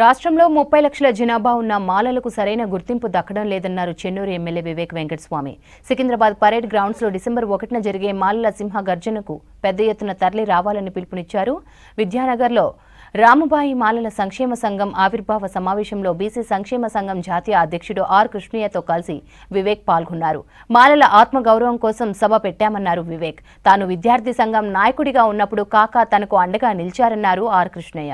రాష్ట్రంలో 30 లక్షల జనాభా ఉన్న మాలలకు సరైన గుర్తింపు దక్కడం లేదన్నారు Chennur MLA Vivek Venkataswamy. Secunderabad parade grounds లో డిసెంబర్ 1న జరిగే మాలల సింహ గర్జనకు పెద్ద ఎత్తున తరలి రావాలని పిలుపునిచ్చారు. విద్యానగర్లో రామబాయి మాలల సంక్షేమ సంఘం ఆవిర్భావ సమావేశంలో బీసీ సంక్షేమ సంఘం జాతీయ అధ్యక్షుడు ఆర్ కృష్ణయ్యతో కలిసి వివేక్ పాల్గొన్నారు. మాలల ఆత్మగౌరవం కోసం సభ పెట్టామన్నారు వివేక్. తాను విద్యార్థి సంఘం నాయకుడిగా ఉన్నప్పుడు కాకా తనకు అండగా నిలిచారన్నారు ఆర్ కృష్ణయ్య.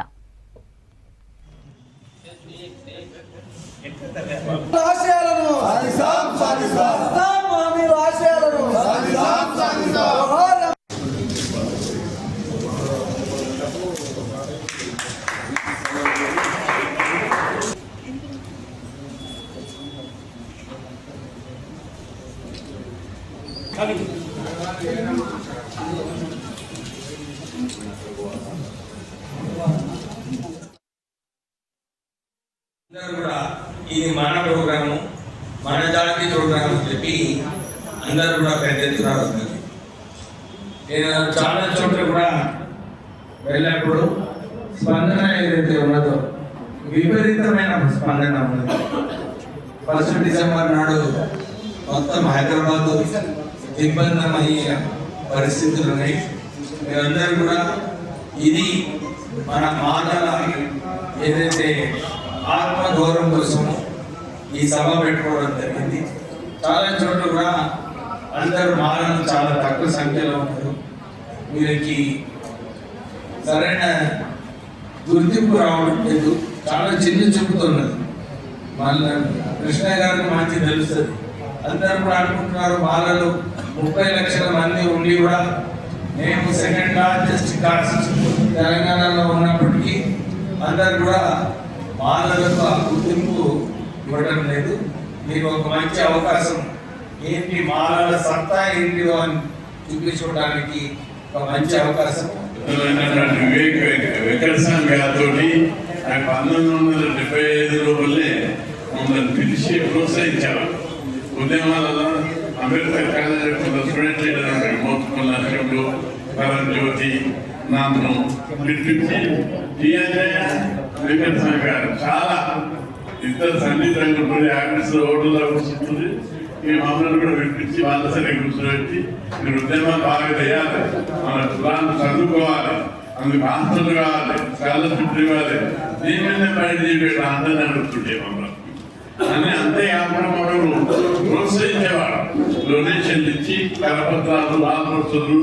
ఇది మన ప్రోగ్రాము, మన జాతి ప్రోగ్రామ్ అని చెప్పి అందరూ కూడా పెద్ద ఎత్తున వస్తుంది. నేను చాలా చోట్ల కూడా వెళ్ళినప్పుడు స్పందన ఏదైతే ఉన్నదో విపరీతమైన స్పందన ఉన్నది. 1 డిసెంబర్ నాడు మొత్తం హైదరాబాద్ దిగ్బంధమయ్యే పరిస్థితులు ఉన్నాయి. మీరందరూ కూడా ఇది మన మాటల ఏదైతే ఆత్మగౌరవం కోసము ఈ సభ పెట్టుకోవడం జరిగింది. చాలా చోట్ల కూడా అందరూ మాలను చాలా తక్కువ సంఖ్యలో ఉన్నారు. వీరికి సరైన గుర్తింపు రావడం లేదు, చాలా చిన్న చూపుతున్నది. మళ్ళీ కృష్ణ గారికి మంచి తెలుస్తుంది. అందరూ కూడా అనుకుంటున్నారు మాలలు 30 లక్షల మంది ఉండి కూడా మేము సెకండ్ లార్జెస్ట్ కాస్ట్ తెలంగాణలో ఉన్నప్పటికీ అందరు కూడా మాలలకు ఆ గుర్తింపు ఇవ్వడం లేదు. మీకు ఒక మంచి అవకాశం, ఏంటి మాలల సత్తా ఏంటిదో అని చూపించుకోవడానికి ఒక మంచి అవకాశం. వివేక్ వెంకటస్వామి గారితో 1975లో మమ్మల్ని పిలిచి ప్రోత్సహించారు. ఉద్యమాలలో అంబేద్కర్ కాలేజ్ స్టూడెంట్ లీడర్ మోత్కుల నరసింహుడు, కరణ్ జ్యోతి, నన్ను పిలిపించి వెంకటస్వామి గారు చాలా ఇద్దరు సన్నిహితంగా ఉండి ఆఫీసులో ఓటర్లో కూర్చుంటుంది. ఈ మమ్మల్ని కూడా పిలిపించి వాళ్ళ సరే కూర్చోబెట్టి మీరు ఉద్యమాలు బాగా చేయాలి, మన కులాన్ని చదువుకోవాలి, అందుకు ఆస్తులు కావాలి, స్కాలర్షిప్ ఇవ్వాలి, దీని మీద బయట చెప్పేట అందరినీ అడుగుతుంటే మమ్మల్ని అని. అంతేకాకుండా మమ్మల్ని ప్రోత్సహించేవాడు. డొనేషన్లు ఇచ్చి కరపత్రాలు, ఆత్మస్తులు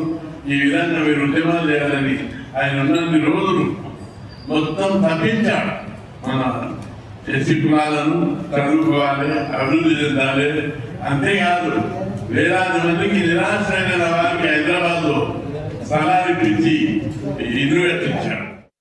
ఈ విధంగా మీరు ఉద్యమాలు చేయాలని ఆయన ఉన్నన్ని రోజులు మొత్తం తప్పించాడు. మన ఎస్సీ కులాలను చదువుకోవాలి, అభివృద్ధి చెందాలి. అంతేకాదు వేలాది మందికి నిరాశ్రయమైన వారికి హైదరాబాద్లో స్థలాలు ఇప్పించి ఇల్లు కట్టించాడు.